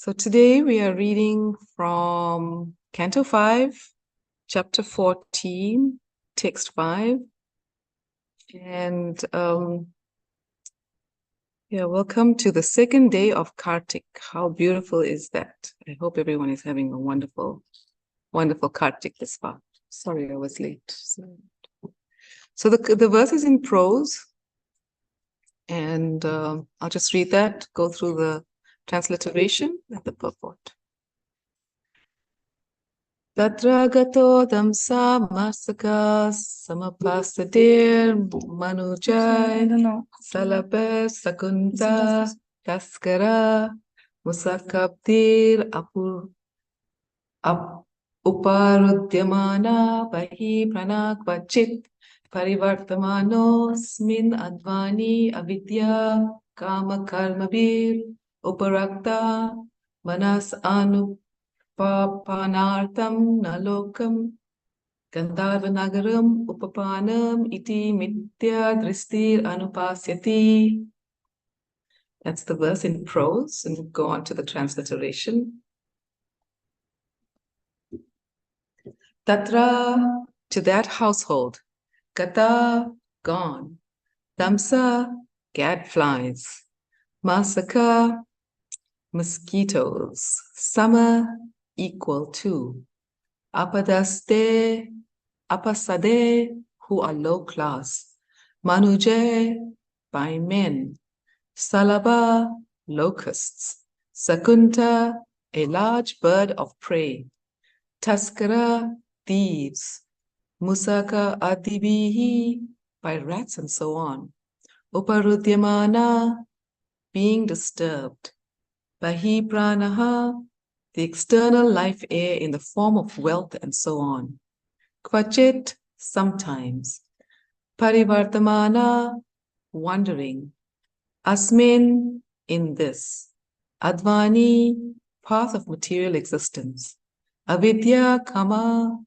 So today we are reading from Canto 5, Chapter 14, Text 5. And welcome to the second day of Karthik. How beautiful is that? I hope everyone is having a wonderful, wonderful Karthik this far. Sorry, I was late. So the verse is in prose. And I'll just read that, go through the transliteration and the purport. Tatra gato damsa masaka samapasadir manujai salape sakunta taskara musakabdir uparudyamana bahi pranakvachit parivartamanosmin advani avidya kama karmabir uparakta manas Papanartham nalokam Gandharvanagaram upapanam iti mitya dristir anupasyati. That's the verse in prose, and we'll go on to the transliteration. Tatra, to that household, Gata, gone, Damsa, gadflies, Masaka, mosquitoes, Sama, equal to, apasade, who are low class, manuje, by men, salaba, locusts, sakunta, a large bird of prey, taskara, thieves, musaka adibihi, by rats and so on, uparudyamana, being disturbed, bahi pranaha, the external life air in the form of wealth and so on. Kvachit, sometimes. Parivartamana, wandering. Asmin, in this. Advani, path of material existence. Avidya, kama,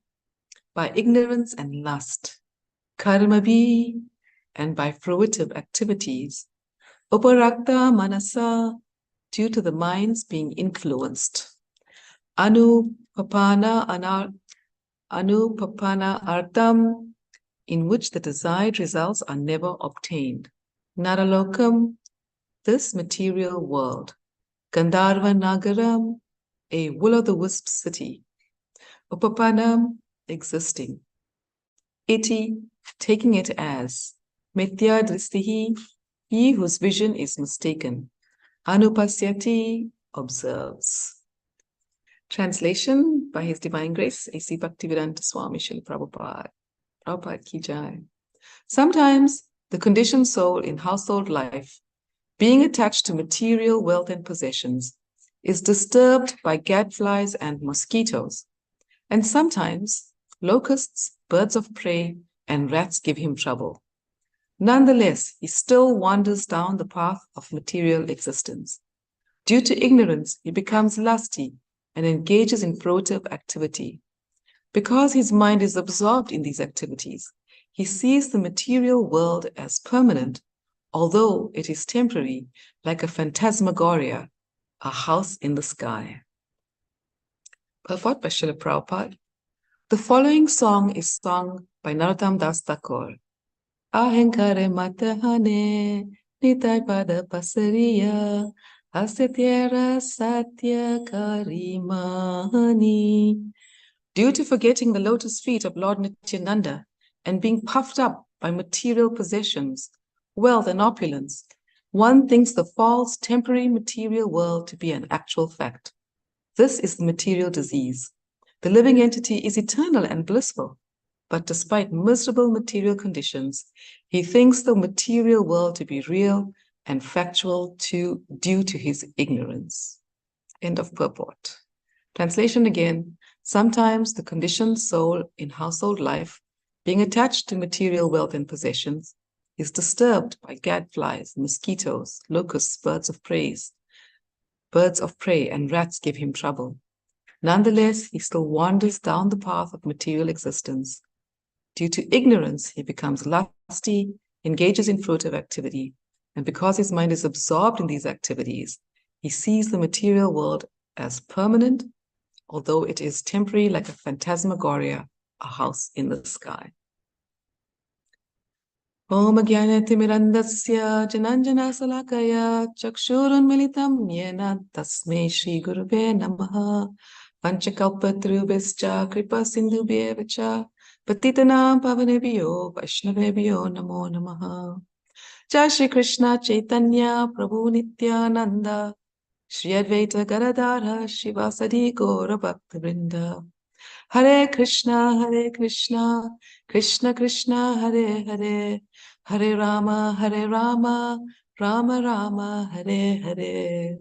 by ignorance and lust. Karmabi, and by fruitive activities. Uparakta manasa, due to the mind's being influenced. Anupapana artham, in which the desired results are never obtained. Naralokam, this material world. Gandharva nagaram, a will-o'-the-wisp city. Upapanam, existing. Iti, taking it as. Mithya dristihi, he whose vision is mistaken. Anupasyati, observes. Translation by His Divine Grace, A.C. Bhaktivedanta Swami Srila Prabhupada. Prabhupada ki jai. Sometimes the conditioned soul in household life, being attached to material wealth and possessions, is disturbed by gadflies and mosquitoes. And sometimes locusts, birds of prey, and rats give him trouble. Nonetheless, he still wanders down the path of material existence. Due to ignorance, he becomes lusty and engages in fruitive activity. Because his mind is absorbed in these activities, he sees the material world as permanent, although it is temporary, like a phantasmagoria, a house in the sky. Purport by Srila Prabhupada. The following song is sung by Narottam Das Thakur. Ahankare matahane, nitai pada pasariya, Asatyara Satya Karimani. Due to forgetting the lotus feet of Lord Nityananda and being puffed up by material possessions, wealth and opulence, one thinks the false temporary material world to be an actual fact. This is the material disease. The living entity is eternal and blissful, but despite miserable material conditions, he thinks the material world to be real and factual due to his ignorance. End of purport. Translation again. Sometimes the conditioned soul in household life, being attached to material wealth and possessions, is disturbed by gadflies, mosquitoes, locusts, birds of prey, and rats give him trouble. Nonetheless, he still wanders down the path of material existence. Due to ignorance, he becomes lusty, engages in fruitive activity, and because his mind is absorbed in these activities, he sees the material world as permanent, although it is temporary like a phantasmagoria, a house in the sky. Om Jnanatirmirandasya Jananjana Salakaya Chakshurunmilitam Yena Tasmei Shri Gurave Namaha Panchakalpatarubhascha Kripa Sindhubhyevacha Patitanam Pavanebhyo Vaishnavebhyo Namo Namaha. Jai Shri Krishna Chaitanya Prabhu Nityananda Shri Advaita Gadadhara Shivasadi Gaura Bhaktivinoda. Hare Krishna, Krishna Krishna, Hare Hare, Hare Rama, Rama Rama, Hare Hare.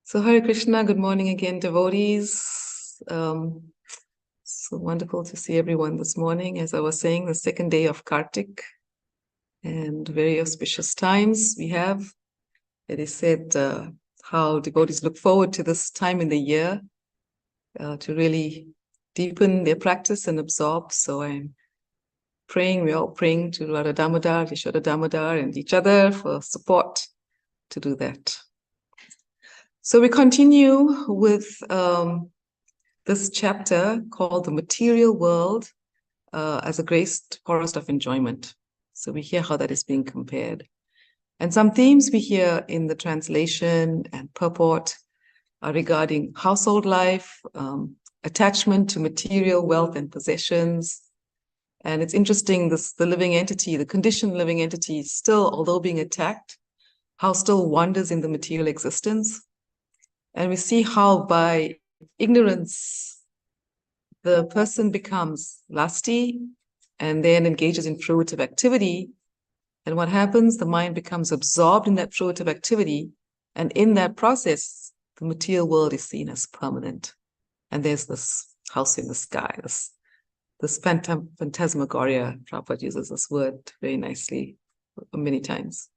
So Hare Krishna, good morning again, devotees. So wonderful to see everyone this morning. As I was saying, the second day of Karthik, and very auspicious times we have. It is said how devotees look forward to this time in the year to really deepen their practice and absorb. So I'm praying, we're all praying to Radha Damodar, Yashoda Damodar, and each other for support to do that. So we continue with this chapter called The Material World as a Graced Forest of Enjoyment. So we hear how that is being compared. And some themes we hear in the translation and purport are regarding household life, attachment to material wealth and possessions. And it's interesting, the living entity, the conditioned living entity, still, although being attacked, how still wanders in the material existence. And we see how by ignorance, the person becomes lusty and then engages in fruitive activity. And what happens? The mind becomes absorbed in that fruitive activity. And in that process, the material world is seen as permanent. And there's this house in the sky, this phantasmagoria. Prabhupada uses this word very nicely many times.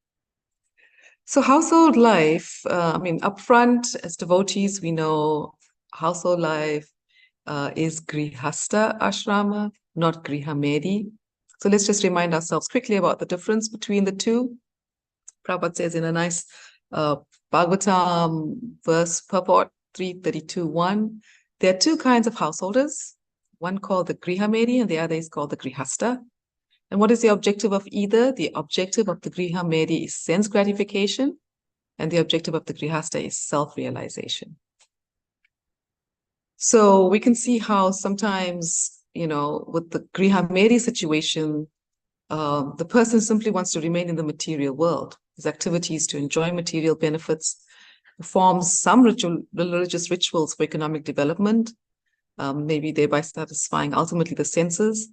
So household life, upfront as devotees, we know household life is grihasta ashrama, not grihamedi. So let's just remind ourselves quickly about the difference between the two. Prabhupada says in a nice Bhagavatam verse purport 332.1, there are two kinds of householders, one called the grihamedi and the other is called the grihasta. And what is the objective of either? The objective of the grihamedi is sense gratification, and the objective of the grihasta is self-realization. So we can see how sometimes, with the grihamedi situation, the person simply wants to remain in the material world. His activities to enjoy material benefits, performs some religious rituals for economic development, maybe thereby satisfying ultimately the senses,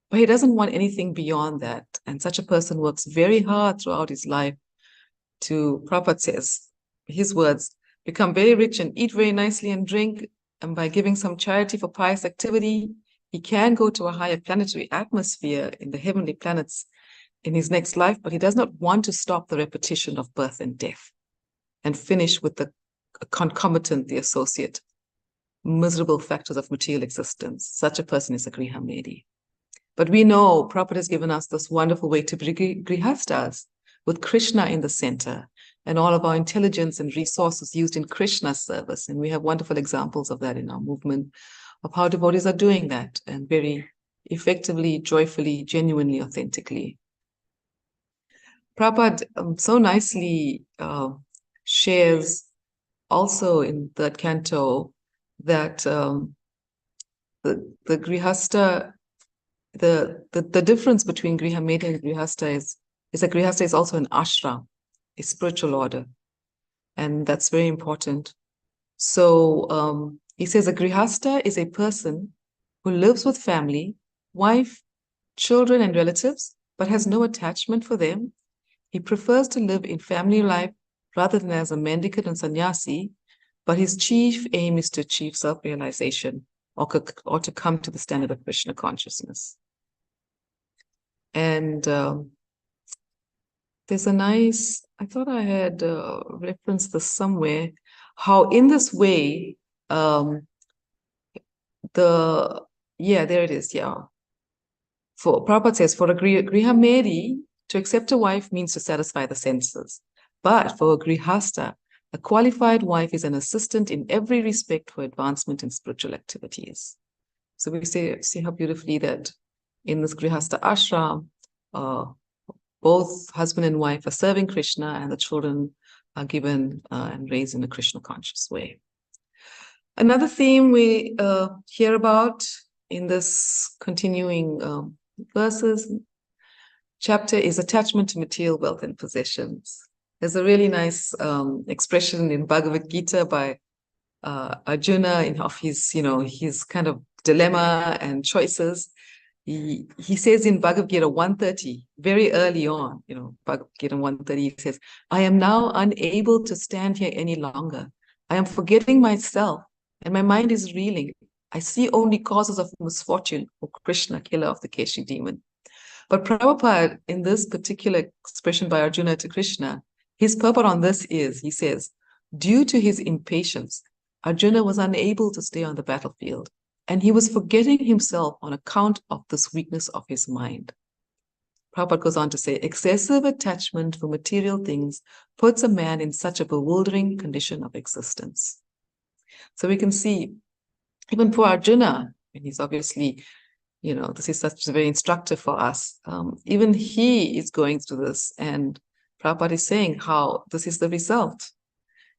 but he doesn't want anything beyond that. And such a person works very hard throughout his life to, Prabhupada says, his words, become very rich and eat very nicely and drink, and by giving some charity for pious activity, he can go to a higher planetary atmosphere in the heavenly planets in his next life, but he does not want to stop the repetition of birth and death and finish with the concomitant, the associate, miserable factors of material existence. Such a person is a grihamedi. But we know Prabhupada has given us this wonderful way to be grihastas, with Krishna in the center, and all of our intelligence and resources used in Krishna's service. And we have wonderful examples of that in our movement, of how devotees are doing that, and very effectively, joyfully, genuinely, authentically. Prabhupada so nicely shares also in that canto that the grihasta, the difference between grihamedi and grihasta is that grihasta is also an ashram, a spiritual order, and that's very important. So he says a grihasta is a person who lives with family, wife, children, and relatives, but has no attachment for them. He prefers to live in family life rather than as a mendicant and sannyasi, but his chief aim is to achieve self-realization or to come to the standard of Krishna consciousness. And there's a nice, I thought I had referenced this somewhere, how in this way, there it is, yeah. For Prabhupada says, for a grihamedi, to accept a wife means to satisfy the senses. But for a grihasta, A qualified wife is an assistant in every respect for advancement in spiritual activities. So we see how beautifully that in this Grihastha ashram, both husband and wife are serving Krishna, and the children are given and raised in a Krishna conscious way. Another theme we hear about in this continuing verses chapter is attachment to material wealth and possessions. There's a really nice expression in Bhagavad Gita by Arjuna of his kind of dilemma and choices. He says in Bhagavad Gita 130, very early on, Bhagavad Gita 130, he says, I am now unable to stand here any longer. I am forgetting myself, and my mind is reeling. I see only causes of misfortune, O Krishna, killer of the Keshi demon. But Prabhupada, in this particular expression by Arjuna to Krishna, his purport on this is, he says, due to his impatience, Arjuna was unable to stay on the battlefield, and he was forgetting himself on account of this weakness of his mind. Prabhupada goes on to say, excessive attachment for material things puts a man in such a bewildering condition of existence. So we can see, even for Arjuna, and he's obviously, this is such very instructive for us. Even he is going through this, and Prabhupada is saying how this is the result.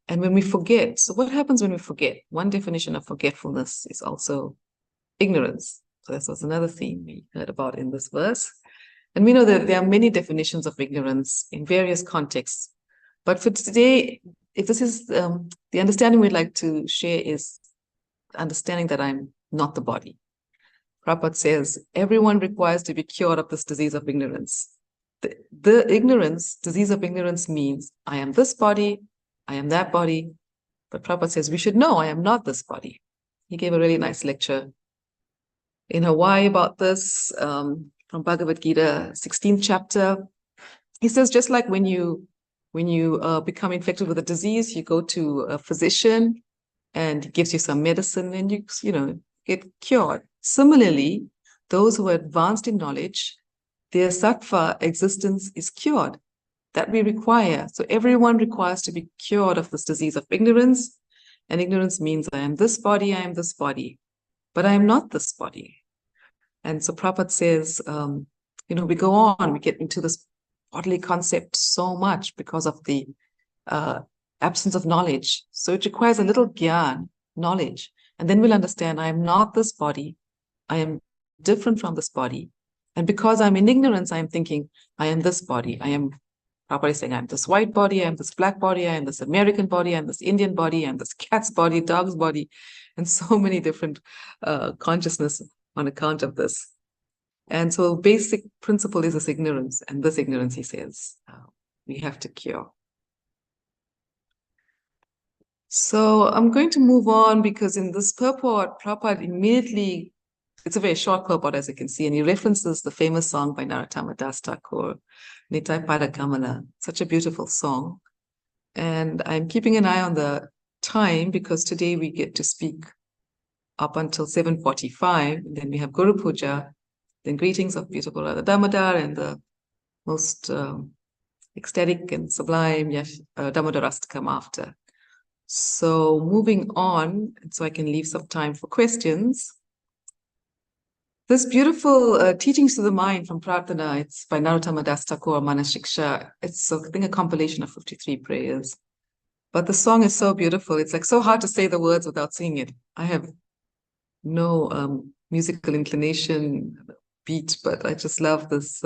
And when we forget, so what happens when we forget? One definition of forgetfulness is also ignorance. So this was another theme we heard about in this verse. And we know that there are many definitions of ignorance in various contexts. But for today, if this is the understanding we'd like to share is understanding that I'm not the body. Prabhupada says, everyone requires to be cured of this disease of ignorance. The disease of ignorance means I am this body, I am that body. But Prabhupada says, we should know I am not this body. He gave a really nice lecture in Hawaii about this from Bhagavad Gita, 16th chapter. He says, just like when you become infected with a disease, you go to a physician and he gives you some medicine and you get cured. Similarly, those who are advanced in knowledge, their sattva existence is cured. That we require. So everyone requires to be cured of this disease of ignorance. And ignorance means I am this body, but I am not this body. And so Prabhupada says, we go on, we get into this bodily concept so much because of the absence of knowledge. So it requires a little gyan, knowledge. And then we'll understand I am not this body. I am different from this body. And because I'm in ignorance, I'm thinking I am this body. Prabhupada is saying, I'm this white body, I'm this black body, I'm this American body, I'm this Indian body, I'm this cat's body, dog's body, and so many different consciousness on account of this. And so basic principle is this ignorance. And this ignorance, he says, we have to cure. So I'm going to move on because in this purport, Prabhupada immediately, it's a very short purport as you can see, and he references the famous song by Narottama Das Thakur, Nitai Pada Kamala, such a beautiful song. And I'm keeping an eye on the time because today we get to speak up until 7:45. Then we have Guru Puja, then greetings of beautiful Radha Damodar and the most ecstatic and sublime Damodaras to come after. So moving on, so I can leave some time for questions. This beautiful Teachings to the Mind from Prarthana, it's by Narottama Das Thakur, Manashiksha. It's, I think, a compilation of 53 prayers. But the song is so beautiful. It's like so hard to say the words without singing it. I have no musical inclination, beat, but I just love this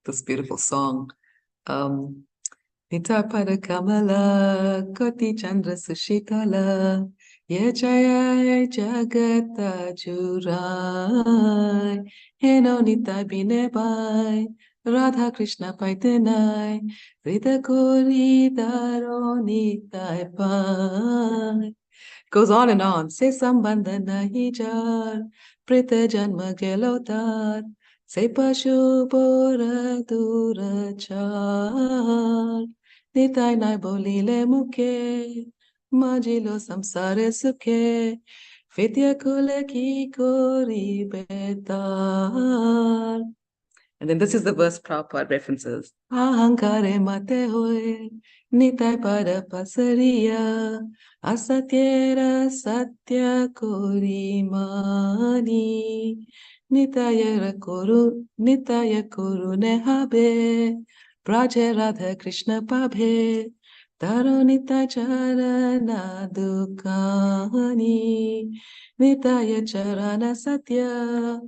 this beautiful song. Nita Pada Kamala, Koti Chandra Sushitala, Ye Jaya Jagata Jurai, Heno Nita Binebai, Radha Krishna Paitenai, Rita Kori Daro Nita Pai. Goes on and on. Se Sambandha Nahi Jar, Prita Janma Gelotar, Se Pashu Bora Durachar. Nitai nai bolile muke, majilo samsare suke, vidya kule ki kori betar. And then this is the verse Prabhupada references. Ahankare mate hoye, Nitai pada pasariya, asatyera satya korimani. Nitaya kuru nehabe, Braja Radha Krishna Pabhe, Taro Nita Charana Dukani, Nitaya Charana Satya,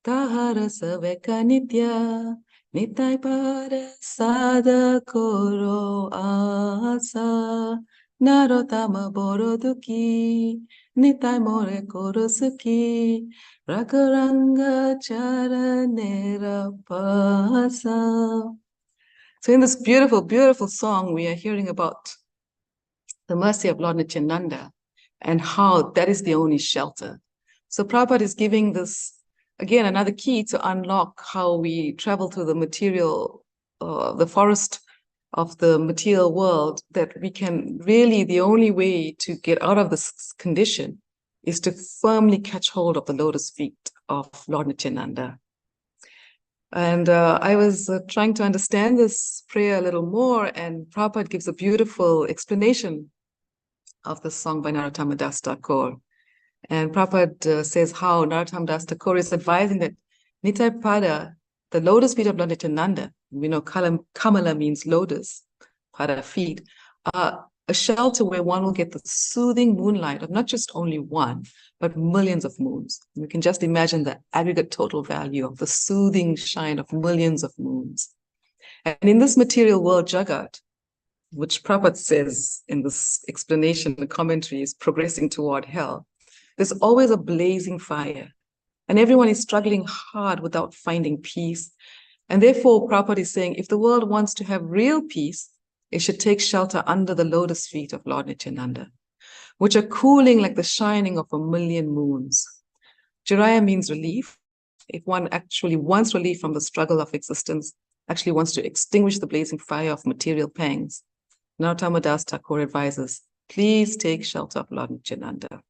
Tahara Saveka Nitya, Nitai Pada Sada Koro Asa, Narotama Boroduki, Nitai More Koro Suki, Rakaranga Charanera Pasa. So in this beautiful, beautiful song, we are hearing about the mercy of Lord Nityananda and how that is the only shelter. So Prabhupada is giving this, again, another key to unlock how we travel through the material, the forest of the material world, that we can really, the only way to get out of this condition is to firmly catch hold of the lotus feet of Lord Nityananda. And I was trying to understand this prayer a little more, and Prabhupada gives a beautiful explanation of the song by Narottama Das Thakur. And Prabhupada says how Narottama Das Thakur is advising that Nitai Pada, the lotus feet of Lord Nityananda, we know Kamala means lotus, Pada feet, are a shelter where one will get the soothing moonlight of not just only one, but millions of moons. You can just imagine the aggregate total value of the soothing shine of millions of moons. And in this material world, Jagat, which Prabhupada says in this explanation, the commentary, is progressing toward hell, there's always a blazing fire. And everyone is struggling hard without finding peace. And therefore, Prabhupada is saying, if the world wants to have real peace, it should take shelter under the lotus feet of Lord Nityananda, which are cooling like the shining of a million moons. Jiraya means relief. If one actually wants relief from the struggle of existence, actually wants to extinguish the blazing fire of material pangs, Narottama Das Thakur advises, please take shelter of Lord Nityananda.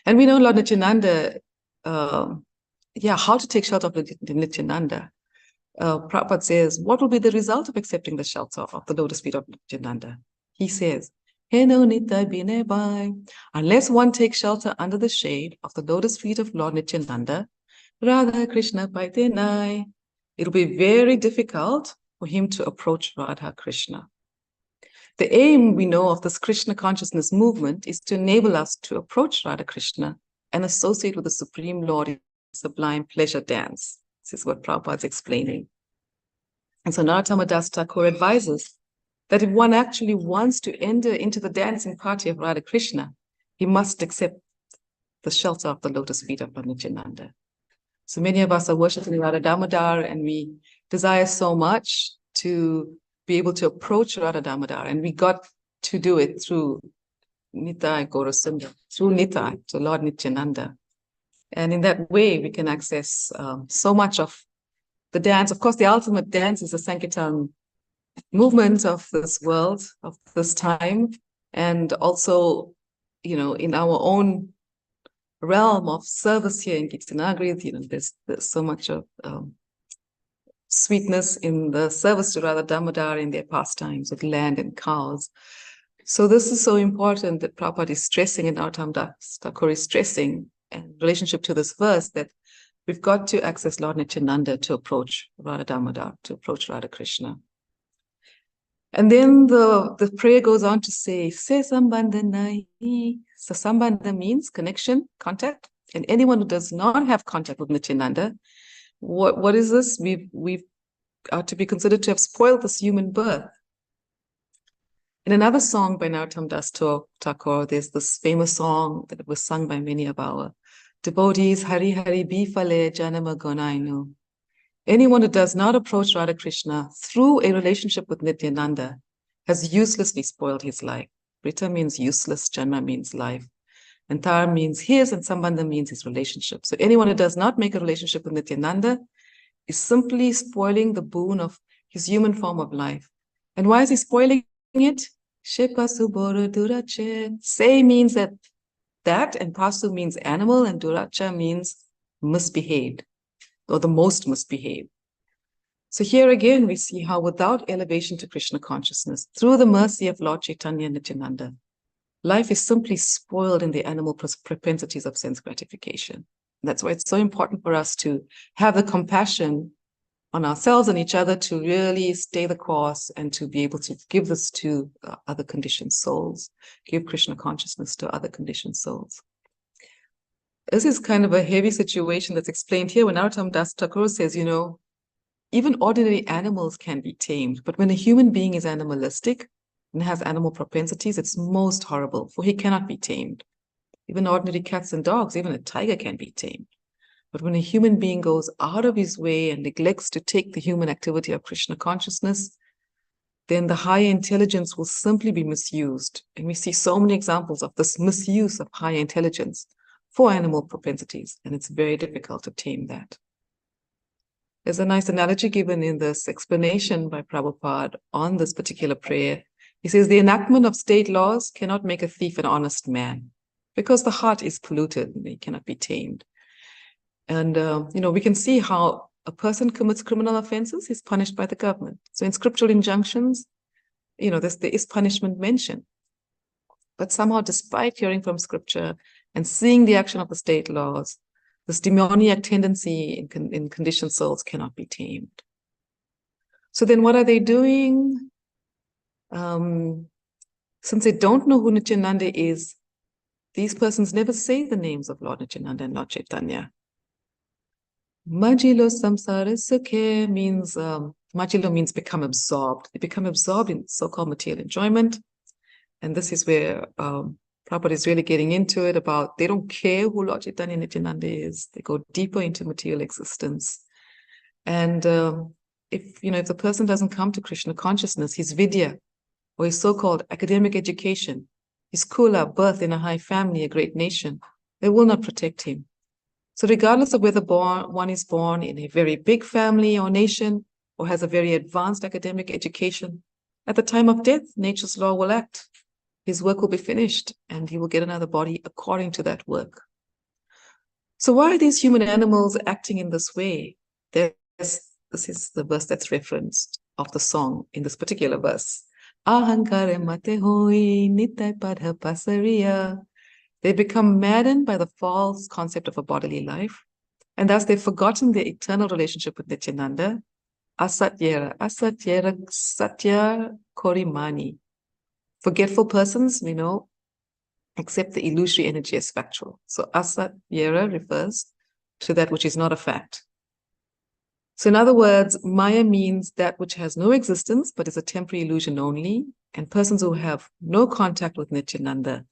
And we know Lord Nityananda, how to take shelter of Nityananda. Prabhupada says, what will be the result of accepting the shelter of the lotus feet of Nityananda? He says, unless one takes shelter under the shade of the lotus feet of Lord Nityananda, Radha Krishna Paitenai, it'll be very difficult for him to approach Radha Krishna. The aim, we know, of this Krishna consciousness movement is to enable us to approach Radha Krishna and associate with the Supreme Lord in sublime pleasure dance. This is what Prabhupada is explaining. And so Narottama Das Thakur advises that if one actually wants to enter into the dancing party of Radha Krishna, he must accept the shelter of the lotus feet of Nityananda. So many of us are worshipping Radha Damodar, and we desire so much to be able to approach Radha Damodar, and we got to do it through Nitai Gaurasundar, through Nitai, to Lord Nityananda. And in that way, we can access so much of the dance. Of course, the ultimate dance is the Sankirtan movement of this world, of this time. And also, in our own realm of service here in Kirtanagri, there's so much of sweetness in the service to Radha Damodar in their pastimes with land and cows. So this is so important that Prabhupada is stressing, and Narottama Das Thakur is stressing in relationship to this verse, that we've got to access Lord Nityananda to approach Radha Damodar, to approach Radha Krishna. And then the prayer goes on to say, Se Sambandha Nahi. So Sambandha means connection, contact. And anyone who does not have contact with Nityananda, what is this? We are to be considered to have spoiled this human birth. In another song by Narottama Das Thakur, there's this famous song that was sung by many of our devotees, Hari Hari Bifale Janama Gonainu. Anyone who does not approach Radha Krishna through a relationship with Nityananda has uselessly spoiled his life. Rita means useless, Janma means life, and Tar means his, and Sambandha means his relationship. So anyone who does not make a relationship with Nityananda is simply spoiling the boon of his human form of life. And why is he spoiling it? Shepasu Durache. Se means that, and Pasu means animal, and Duracha means misbehaved, or the most misbehaved. So here again, we see how without elevation to Krishna consciousness, through the mercy of Lord Chaitanya Nityananda, life is simply spoiled in the animal propensities of sense gratification. That's why it's so important for us to have the compassion on ourselves and each other to really stay the course and to be able to give this to other conditioned souls, give Krishna consciousness to other conditioned souls. This is kind of a heavy situation that's explained here when Narottam Das Thakur says, even ordinary animals can be tamed, but when a human being is animalistic and has animal propensities, it's most horrible, for he cannot be tamed. Even ordinary cats and dogs, even a tiger can be tamed. But when a human being goes out of his way and neglects to take the human activity of Krishna consciousness, then the higher intelligence will simply be misused. And we see so many examples of this misuse of higher intelligence for animal propensities, and it's very difficult to tame that. There's a nice analogy given in this explanation by Prabhupada on this particular prayer. He says, the enactment of state laws cannot make a thief an honest man because the heart is polluted and it cannot be tamed. And, we can see how a person commits criminal offenses, he's punished by the government. So in scriptural injunctions, there is punishment mentioned. But somehow, despite hearing from scripture and seeing the action of the state laws, this demoniac tendency in conditioned souls cannot be tamed. So then what are they doing? Since they don't know who Nityananda is, these persons never say the names of Lord Nityananda and Lord Chaitanya. Majilo samsara sukhe means, majilo means become absorbed. They become absorbed in so-called material enjoyment. And this is where Prabhupada is really getting into it about they don't care who Lord Chaitanya Nityananda is. They go deeper into material existence. And if the person doesn't come to Krishna consciousness, his vidya, or his so-called academic education, his kula, birth in a high family, a great nation, they will not protect him. So regardless of whether one is born in a very big family or nation, or has a very advanced academic education, at the time of death, nature's law will act. His work will be finished, and he will get another body according to that work. So why are these human animals acting in this way? This is the verse that's referenced of the song in this particular verse. Ahankare mate hoi nitai padha pasariya. They become maddened by the false concept of a bodily life, and thus they've forgotten their eternal relationship with Nityananda. Asatyera satya korimani. Forgetful persons, accept the illusory energy as factual. So asatyera refers to that which is not a fact. So in other words, Maya means that which has no existence, but is a temporary illusion only, and persons who have no contact with Nityananda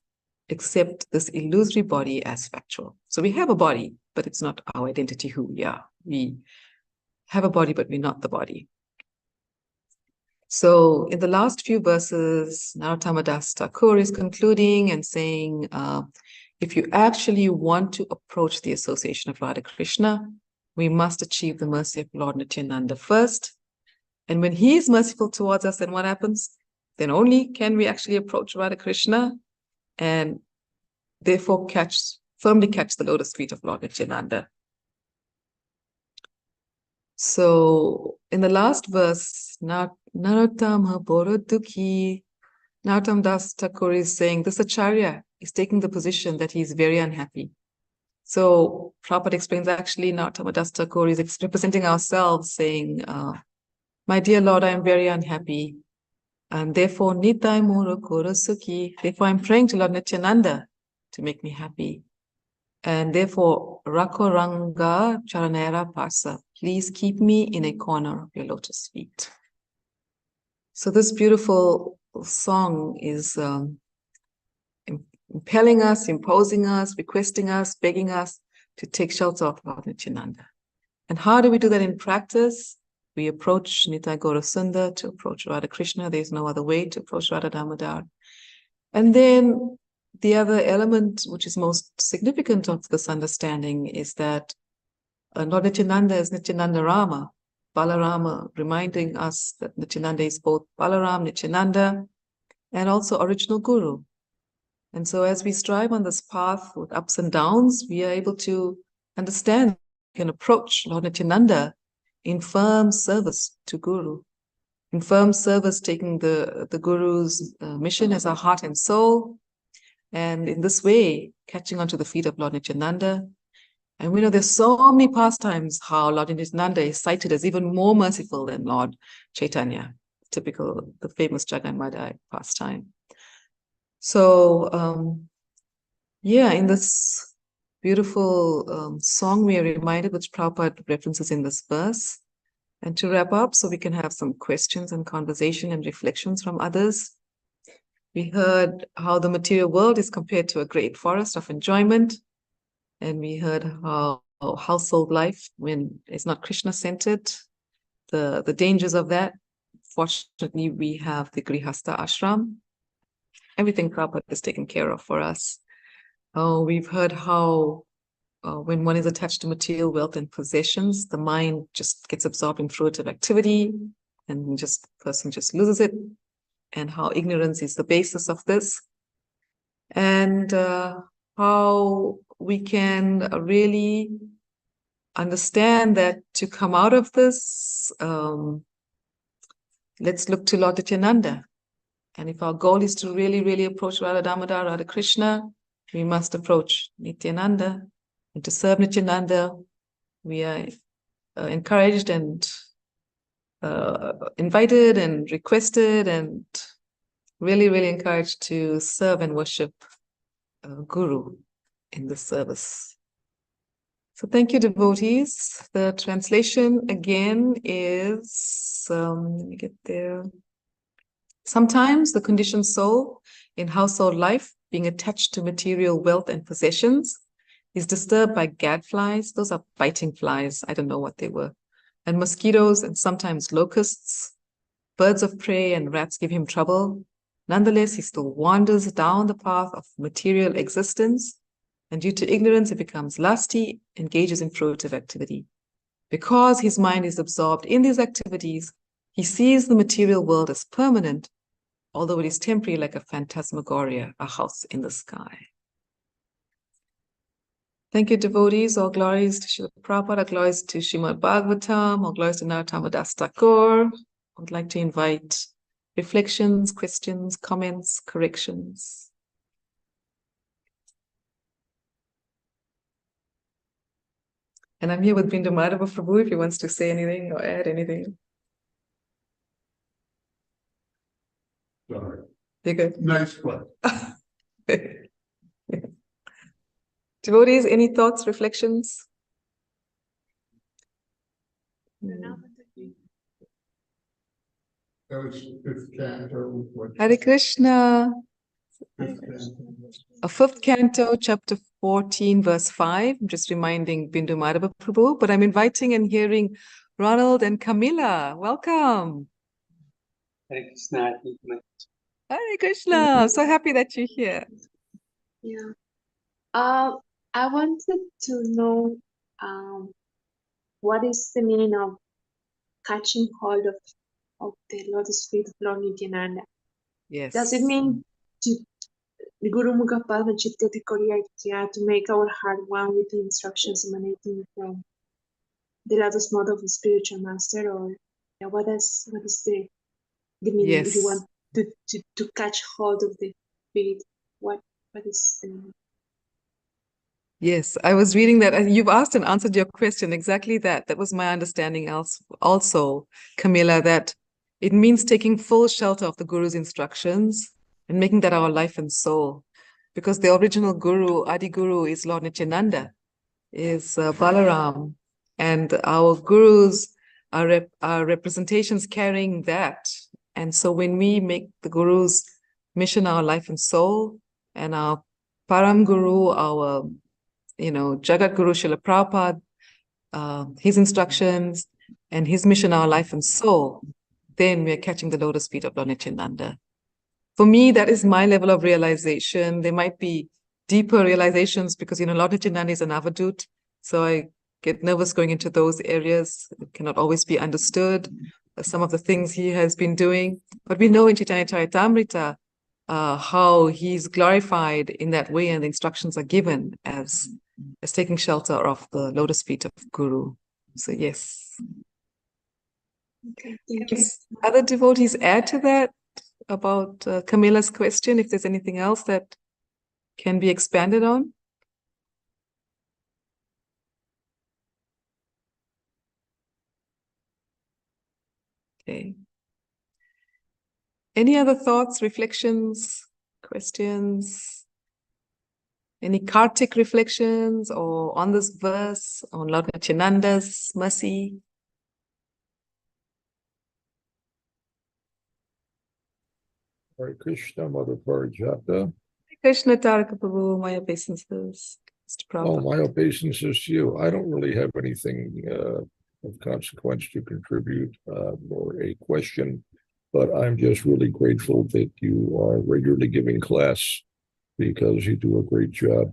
accept this illusory body as factual. So we have a body, but it's not our identity who we are. We have a body, but we're not the body. So in the last few verses, Narottama Das Thakur is concluding and saying, if you actually want to approach the association of Radha Krishna, we must achieve the mercy of Lord Nityananda first. And when he is merciful towards us, then what happens? Then only can we actually approach Radha Krishna and therefore firmly catch the lotus feet of Lord Nityananda. So in the last verse, Narottam Borodukhi, Narottam Das Thakur is saying this Acharya is taking the position that he is very unhappy. So Prabhupada explains actually Narottam Das Thakur is representing ourselves saying, my dear Lord, I am very unhappy. And therefore, Nitai Moro Korosukhi, therefore I'm praying to Lord Nityananda to make me happy. And therefore, Rakoranga Charanera Parsa, please keep me in a corner of your lotus feet. So this beautiful song is impelling us, imposing us, requesting us, begging us to take shelter of Lord Nityananda. And how do we do that in practice? We approach Nitai Gaurasundar to approach Radha Krishna. There's no other way to approach Radha Damodar. And then the other element, which is most significant of this understanding, is that Lord Nityananda is Nityananda Rama, Balarama, reminding us that Nityananda is both Balaram, Nityananda, and also original Guru. And so as we strive on this path with ups and downs, we are able to understand, we can approach Lord Nityananda in firm service to Guru, in firm service, taking the Guru's mission as our heart and soul, and in this way, catching onto the feet of Lord Nityananda. And we know there's so many pastimes how Lord Nityananda is cited as even more merciful than Lord Chaitanya, typical, the famous Jaganmadai pastime. So, yeah, in this beautiful song, we are reminded, which Prabhupada references in this verse. And to wrap up, so we can have some questions and conversation and reflections from others. We heard how the material world is compared to a great forest of enjoyment. And we heard how household life, when it's not Krishna-centered, the dangers of that. Fortunately, we have the Grihastha ashram. Everything Prabhupada is taken care of for us. We've heard how when one is attached to material wealth and possessions, the mind just gets absorbed in fruitive activity and person just loses it, and how ignorance is the basis of this. And how we can really understand that to come out of this, let's look to Lord Nityananda. And if our goal is to really, really approach Radha Damodar, Radha Krishna, we must approach Nityananda. And to serve Nityananda, we are encouraged and invited and requested and really, really encouraged to serve and worship Guru in this service. So thank you, devotees. The translation again is, let me get there. Sometimes the conditioned soul in household life, being attached to material wealth and possessions, is disturbed by gadflies. Those are biting flies. I don't know what they were. And mosquitoes and sometimes locusts. Birds of prey and rats give him trouble. Nonetheless, he still wanders down the path of material existence, and due to ignorance, he becomes lusty, engages in fruitive activity. Because his mind is absorbed in these activities, he sees the material world as permanent, although it is temporary, like a phantasmagoria, a house in the sky. Thank you, devotees. All glories to Srila Prabhupada, all glories to Srimad Bhagavatam, all glories to Narottama Das Thakur. I would like to invite reflections, questions, comments, corrections. And I'm here with Bindu Madhava Prabhu if he wants to say anything or add anything. Sorry. You're good. Nice one. Devotees, any thoughts, reflections? That was fifth canto. Hare Krishna. Fifth canto. A fifth canto, chapter 14, verse 5. I'm just reminding Bindu Madhava Prabhu, but I'm inviting and hearing Ronald and Camilla. Welcome. Hare Krishna. Hare Krishna. I'm so happy that you're here. Yeah. I wanted to know what is the meaning of catching hold of the lotus feet of Lord Nityananda. Yes. Does it mean to the Guru Mukha Padma Chitta Tikoriya to make our heart one with the instructions emanating from the lotus mode of the spiritual master, or yeah, what is the meaning Yes. if you want to catch hold of the feet? What is the meaning? Yes, I was reading that. And you've asked and answered your question. Exactly that. That was my understanding also, Camilla, that it means taking full shelter of the Guru's instructions and making that our life and soul. Because the original Guru, Adi Guru, is Lord Nityananda, is Balaram. And our Gurus are representations carrying that. And so when we make the Guru's mission our life and soul, and our Param Guru, our Jagat Guru Srila Prabhupada, his instructions and his mission, our life and soul, then we are catching the lotus feet of Lord Nityananda. For me, that is my level of realization. There might be deeper realizations because, Lord Nityananda is an avadut, so I get nervous going into those areas. It cannot always be understood, some of the things he has been doing. But we know in Chaitanya Charitamrita how he's glorified in that way, and the instructions are given as taking shelter of the lotus feet of Guru. So yes. Okay, thank Can you. other devotees add to that about Camilla's question, if there's anything else that can be expanded on? Okay. Any other thoughts, reflections, questions? Any Karthik reflections or on this verse, on Lord Nityananda's mercy? Hare Krishna, Mother Parajata. Krishna Taraka Prabhu, my obeisances. Mr. Oh, Prabhupada. my obeisances to you. I don't really have anything of consequence to contribute or a question, but I'm just really grateful that you are regularly giving class because you do a great job.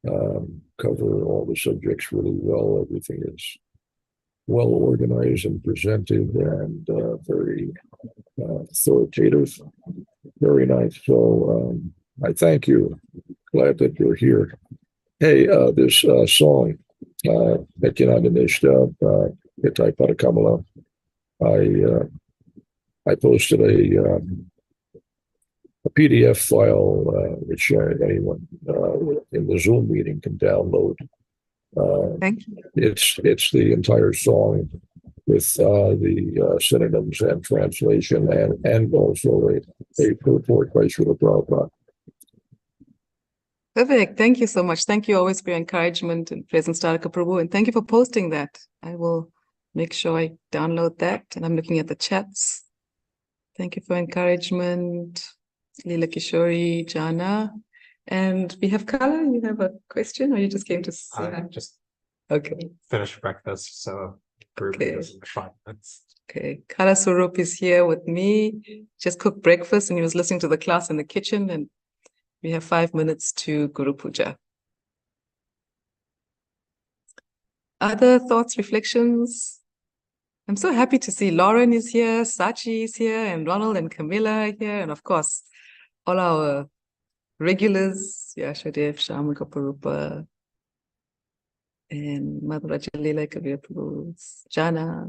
Cover all the subjects really well. Everything is well organized and presented and very authoritative. Very nice. So I thank you. Glad that you're here. Hey, this song, Nityananda Hitai Padakamala, I posted a PDF file which anyone in the Zoom meeting can download. Thank you. It's the entire song with the synonyms and translation and also a purport by Srila Prabhupada. Perfect. Thank you so much. Thank you always for your encouragement and presence, Taraka Prabhu. And thank you for posting that. I will make sure I download that. And I'm looking at the chats. Thank you for encouragement, Leela Kishori, Jana. And we have Kala. You have a question or you just came to say I hi? just Okay. finished breakfast, so group Okay. is 5 minutes. Okay. Kala Swarup is here with me. Just cooked breakfast and he was listening to the class in the kitchen, and we have 5 minutes to Guru Puja. Other thoughts, reflections? I'm so happy to see Lauren is here, Sachi is here, and Ronald and Camilla are here, and of course, all our regulars, Yashadev, Shamakaparupa, and Madhura Jalila Kabir Prabhu, Jana.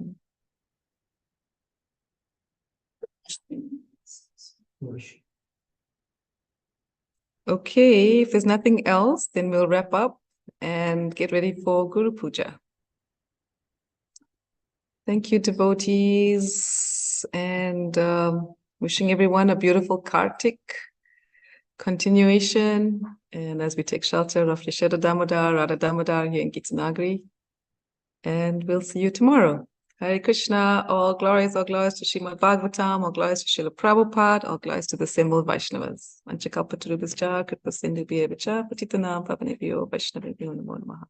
Okay, if there's nothing else, then we'll wrap up and get ready for Guru Puja. Thank you, devotees, and wishing everyone a beautiful Karthik continuation. And as we take shelter of Yashoda Damodar, Radha Damodar here in Gitanagri, and we'll see you tomorrow. Hare Krishna, all glories to Srimad Bhagavatam, all glories to Srila Prabhupada, all glories to the assembled Vaishnavas. Vanchakalpatarubhascha, Kripa Sindhu Bhyevacha, Patitanam Pavanebhyo, Vaishnavebhyo Namo Namaha.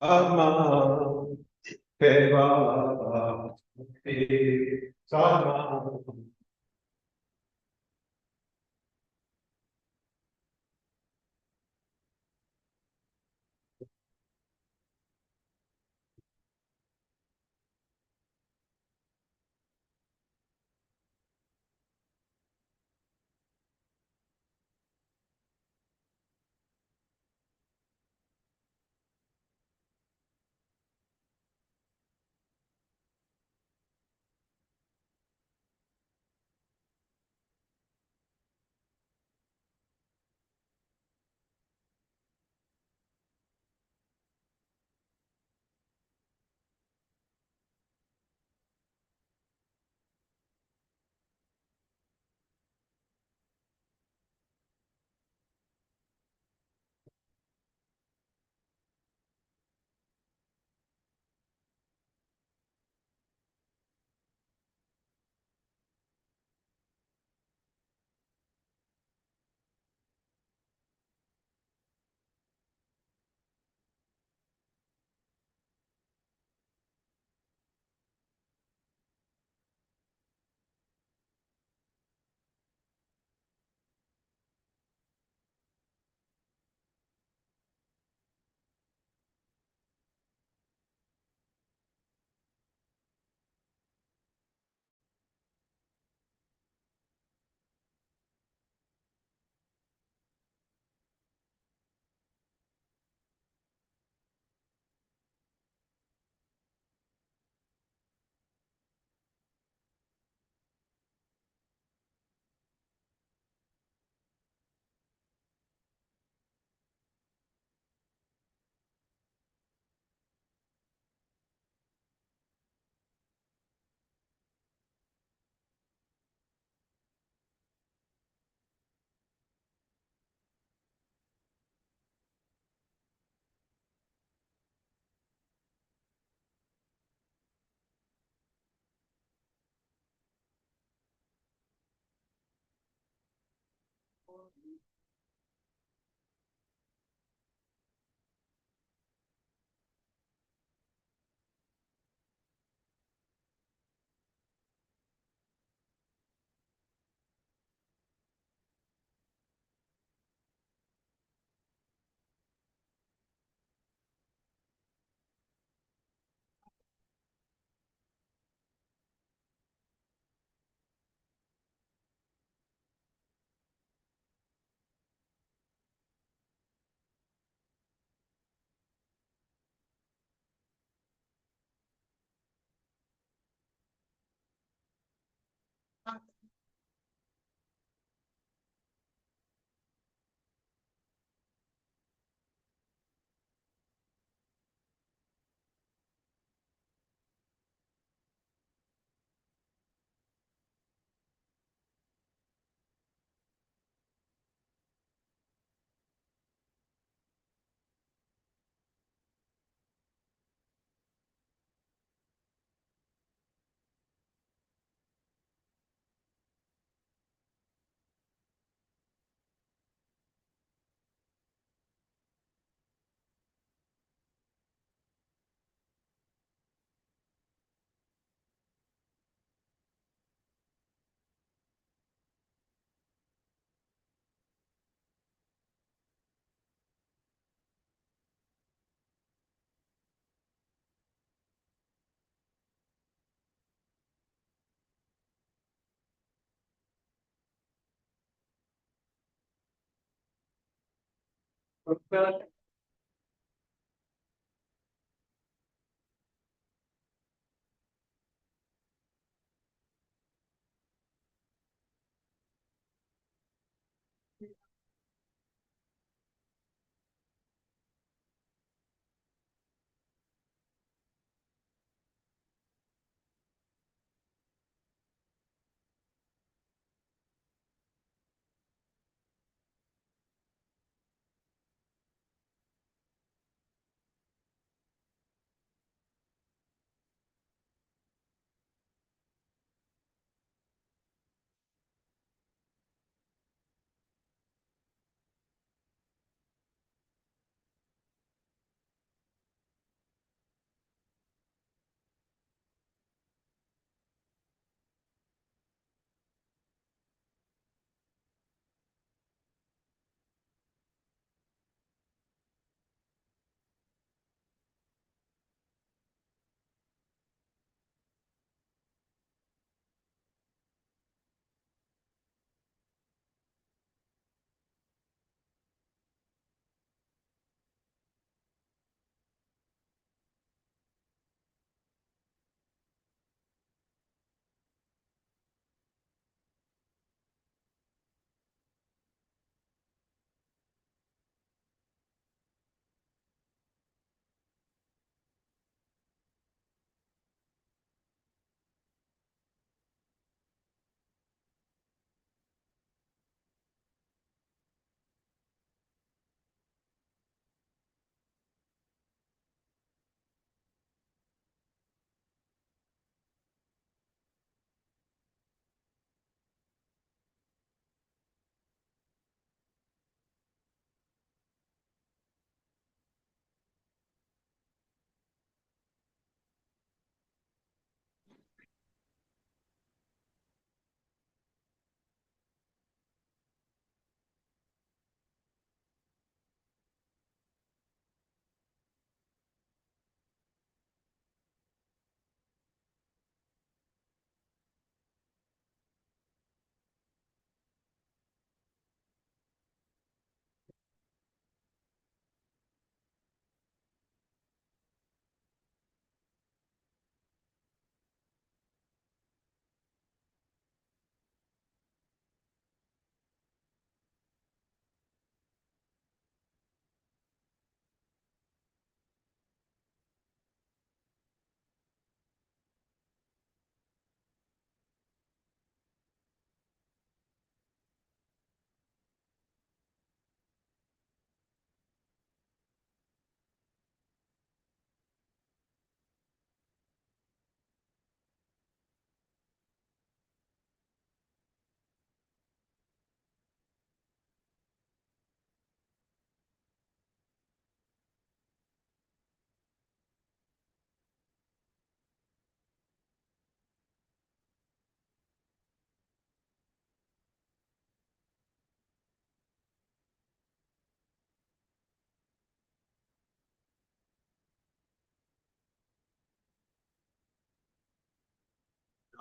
Atma Keva Sama.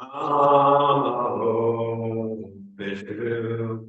Namo Vishnu.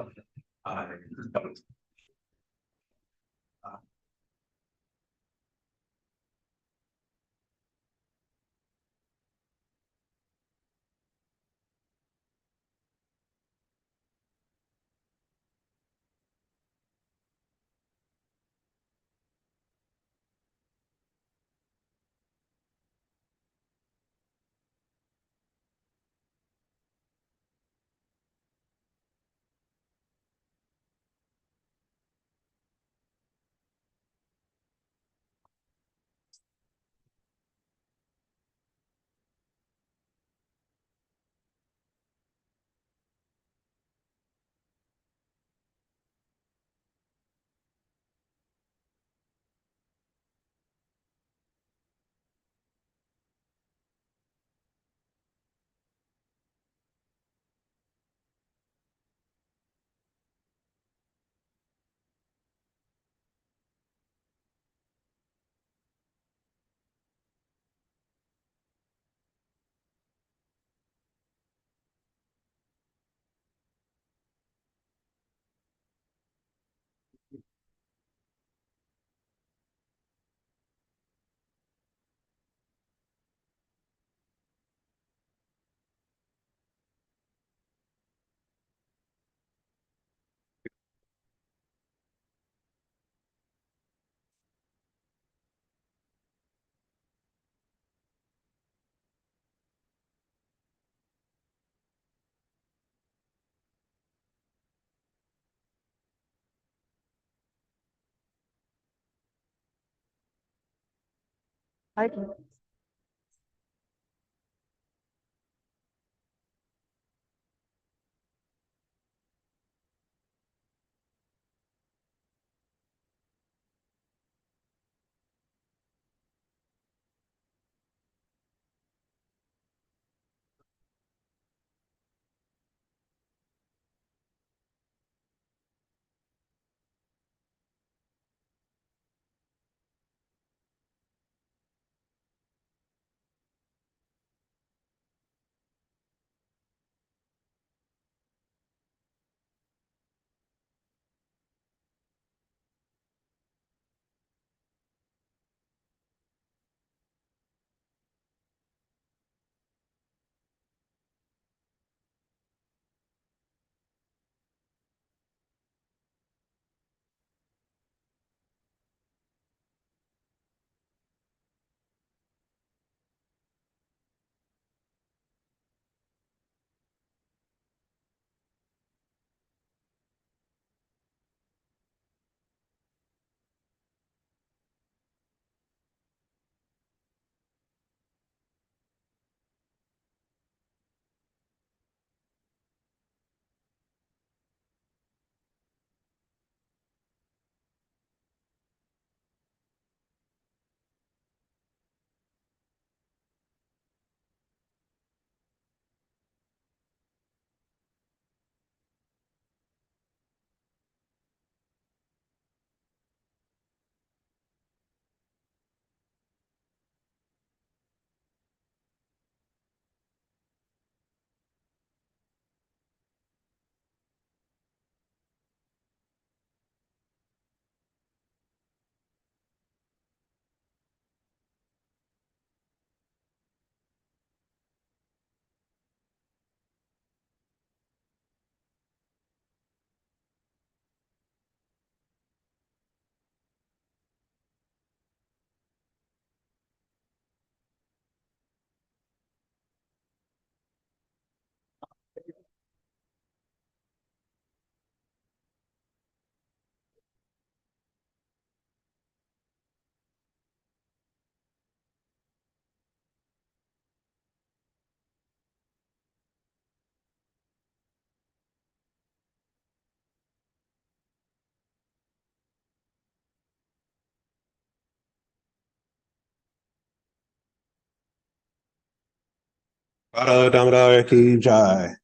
Bhagavatam Damodar ki jai.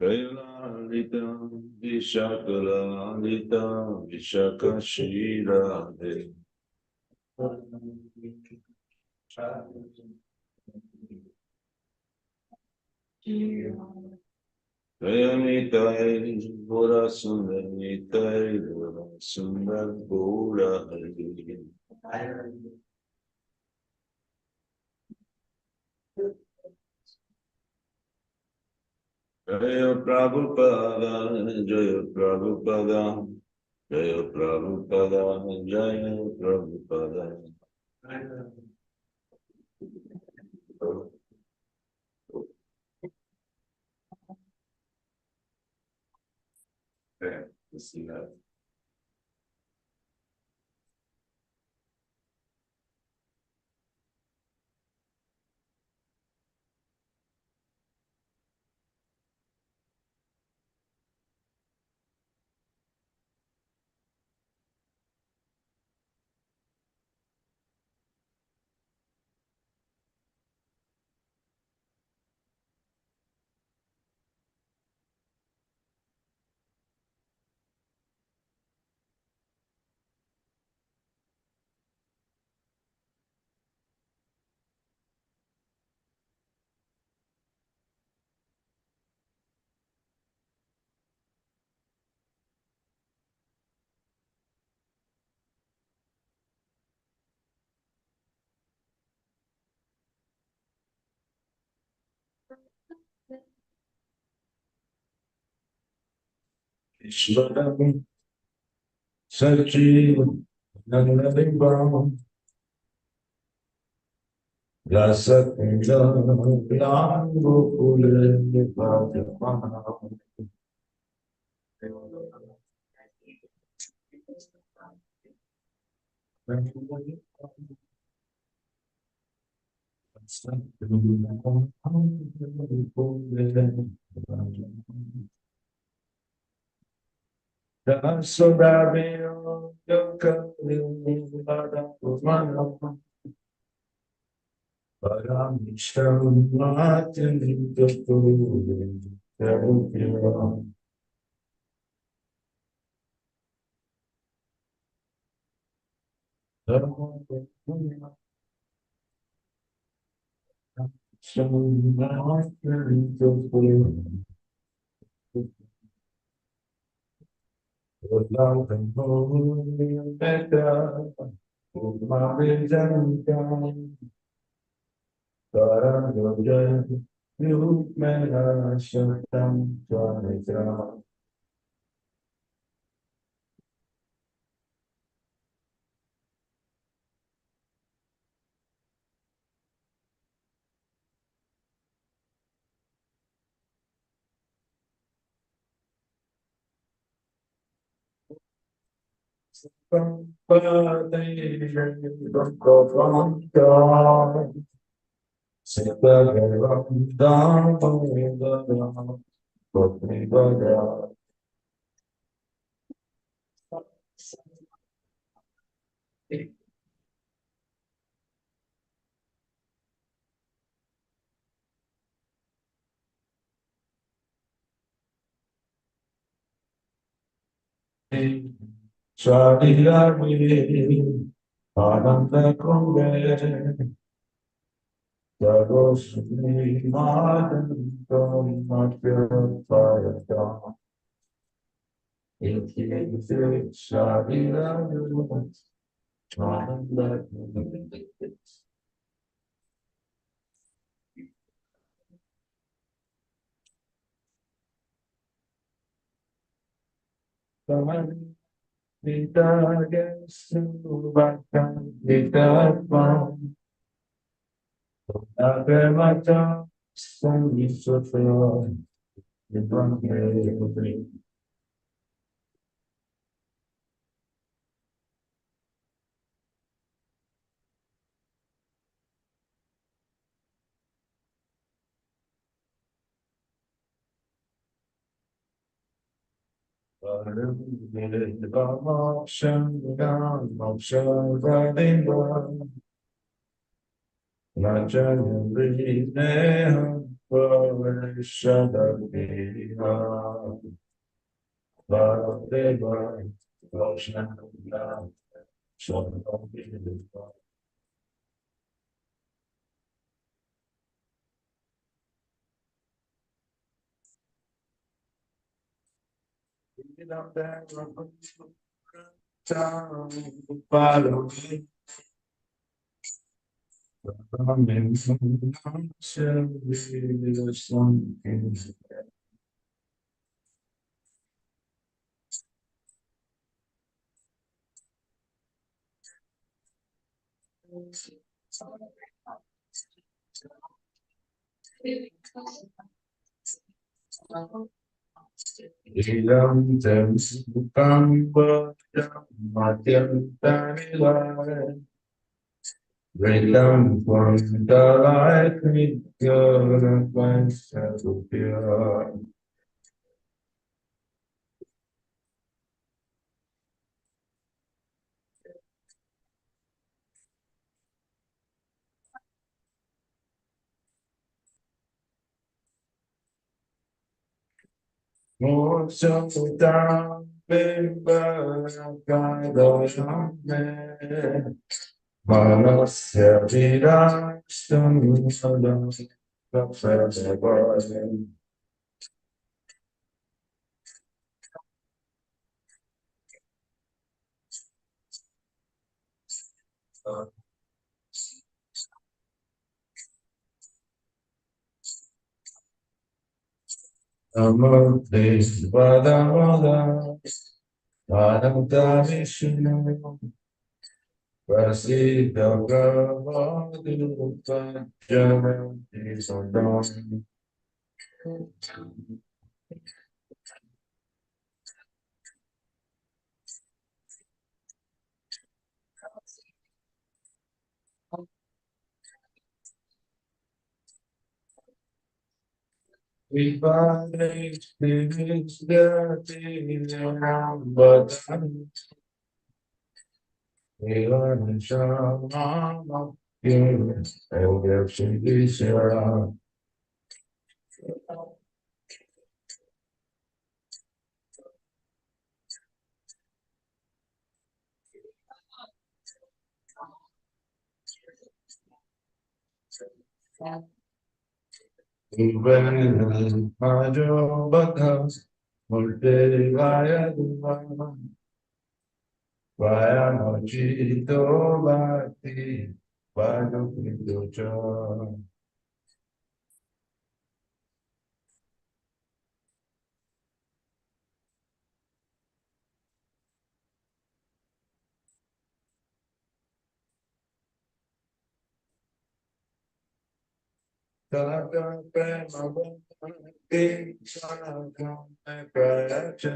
Lalita Vishakalalita Vishakashirade Nitai Gora Sundar Nitai Gora Sundar Gora Hari. Jaya Prabhupada, Jaya Prabhupada, Jaya Prabhupada, Jaya Prabhupada. Okay, let's see that. Ishvaram Sachiv Nanadibam Rasakunda Gopule Bhagavatam Dasodavyo Yokalim Paramishram Shadilari Ananda Kunde Sarosmi Madhantam Madhyapayata Ikhi Shadilari Ananda Kunde Tamani Vita Gesu Bhakta Vita Agamata Sangisvara Vibhankari Varam Shangan Mokshavadeva Rajanamri Neha Parishadaviha Varadeva Vakshangan Shangadeva Follow me. Ilam tem kamba madhyam tanilare Vedam Vandalai Nitya Vansarupya Moksha Bimba Kaidayame Manasya Virashtam Sadam Tapsarabhayam Namaste Vadamada Vadanta Vishnu Prasida Gavadu Janati Sadam Vivane Vidyati Nambatan Vivane Shamama Evapshidishara Vivane Majo Bhagas Multe Vaya Duva Vaya Mojito Bhakti Vadu Pinducha Saga Prema Bhakti Saga Prayacha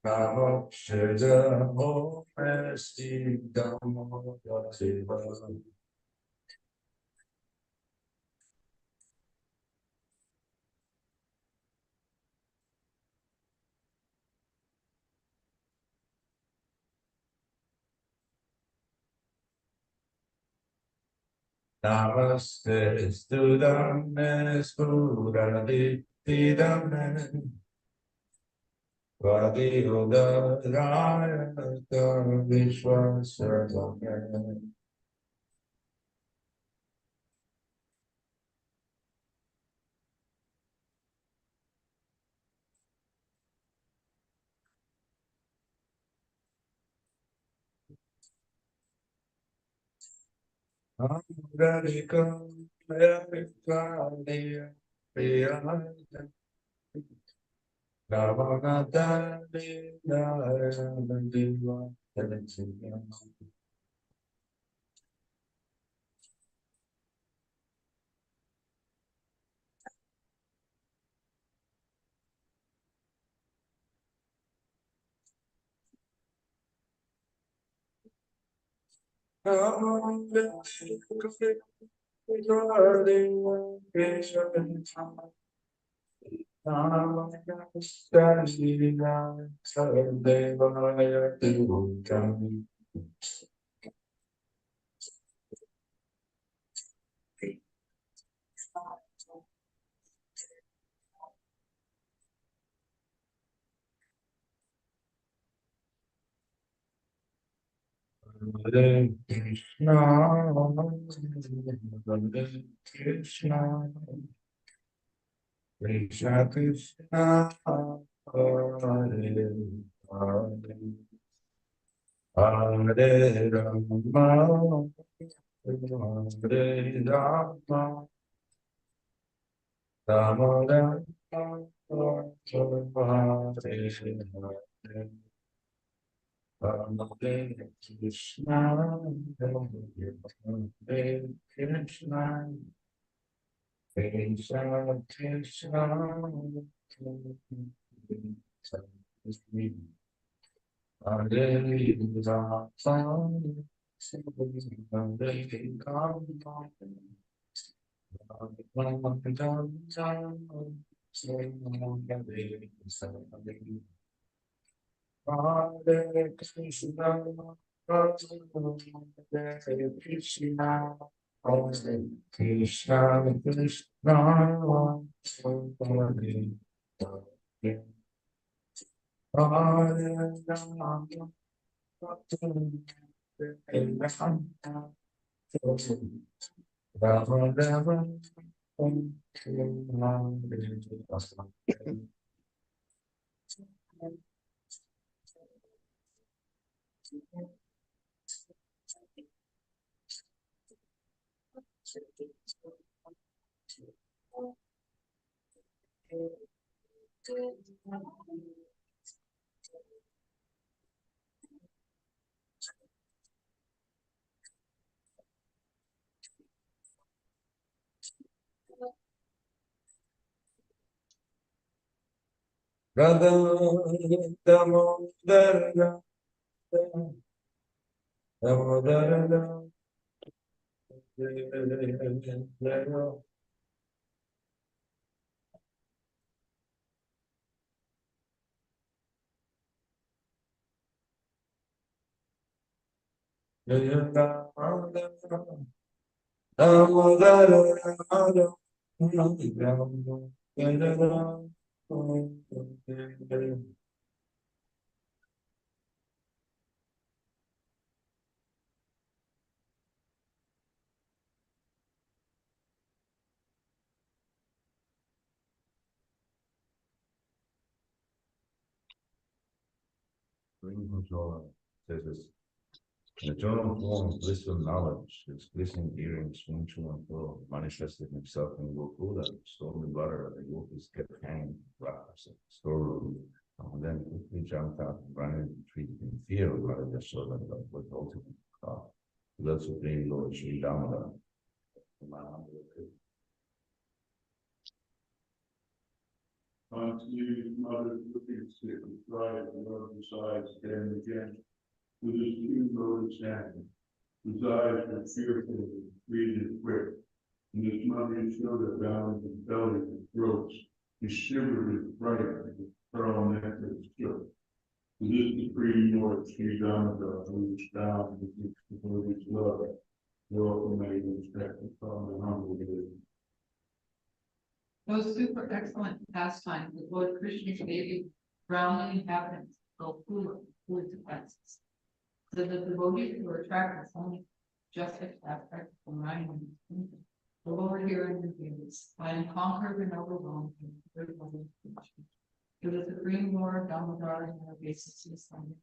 Namo Shreya Om Esti Dhammo Dasiva Namaste Sudhamne Spuraditi Dhamme Vadi Udaraya Vishwasarvame Amarikam Yarikadiya Priyaya Navanadani Narayana Diva Telensiya Hare Krishna, Hare Krishna, Krishna Krishna, Hare Rama, Hare Rama, Rama Rama, Hare Hare, Hare Krishna, Hare Krishna, Krishna Krishna, Hare Rama, Hare Rama, Hare Krishna, Hare Krishna, Hare Krishna, Krishna, Hare Rama, Rama Rama, Radha Damodara, Damodara, Says this. In the eternal form of blissful knowledge, his glistening earrings swing to and fro, manifested himself in Gokula, stolen butter, the Gopis kept hanging rocks in the storeroom, and then quickly jumped out and ran into the tree in fear of Mother Yashoda, but with ultimate thought. The Supreme Lord Sri Damodar. Continued mother looking stick and pride and Lord besides again and again with his two loaded hand. His eyes were fearful and breathing quick, and his mother showed a bound his belly and throats. He shivered with fright and his pearl necklace shook. To this supreme Lord Sri Damodar, who was bound with his devoted love, he often made respect from the humble days. Those super excellent pastimes that Lord Krishna's baby drowning inhabitants go foolish defenses. So the devotees who are attracted only just aspect of mind and the Lord here in the views, I am conquered and overwhelmed in the third level of creation. To the Supreme Lord Damodar and our basis is Sunday.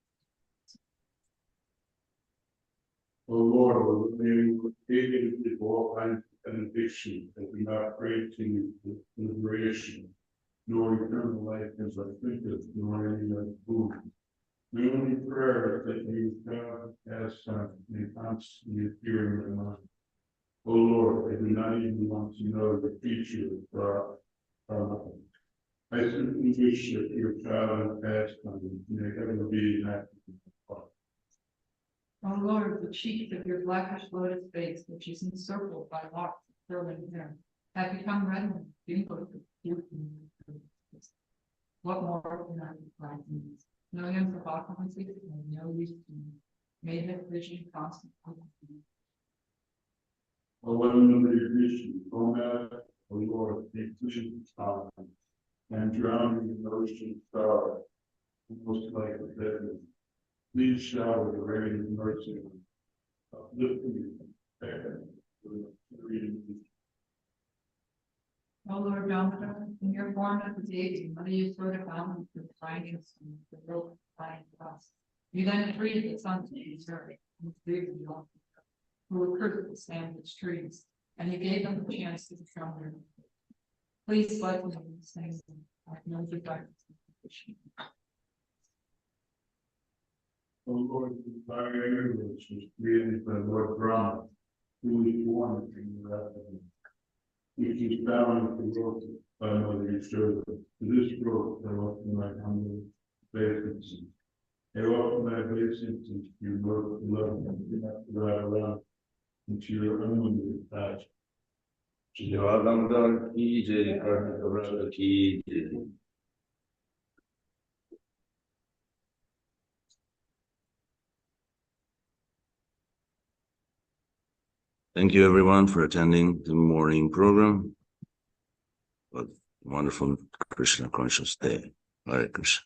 O Lord, may we created with all kinds of benediction, that we not pray to you with liberation, nor eternal life as I think of, nor any other food. The only prayer that you God has sent may constantly appear in my mind. O Lord, I do not even want to know the future of our life. I simply wish that your child has pastime may ever be enacted in my heart. O Lord, the cheeks of your blackish lotus face, which is encircled by locks of curling hair, have become reddened, wrinkled with youth and youth. What more can I reply to these? Millions of occupancies and no use to me. May that vision constantly. O remember your vision, O Master, O Lord, take vision time, and drowning in the ocean star, almost like a deadly. Please shower the rain of mercy, uplifting you and reading. O Lord Damodar, in your form of the deity, Mother Yashoda found the findings and the rope flying cross. You then freed the sons of Israel and freed the young who were cursed with sandwich trees, and you gave them the chance to become their. Please bless me in these things. I know the darkness. O Lord, the entire universe was created by Lord Brahma, who was born in the Rapid, which is bound with the rope by Mother Yashoda. To this rope I offer my humble obeisances. I offer my obeisances to your most beloved and do not ride around into your unlimited passion. Bhagavatam ki jai, Karthik ki jai. Thank you, everyone, for attending the morning program. A wonderful Krishna conscious day. Hare Krishna.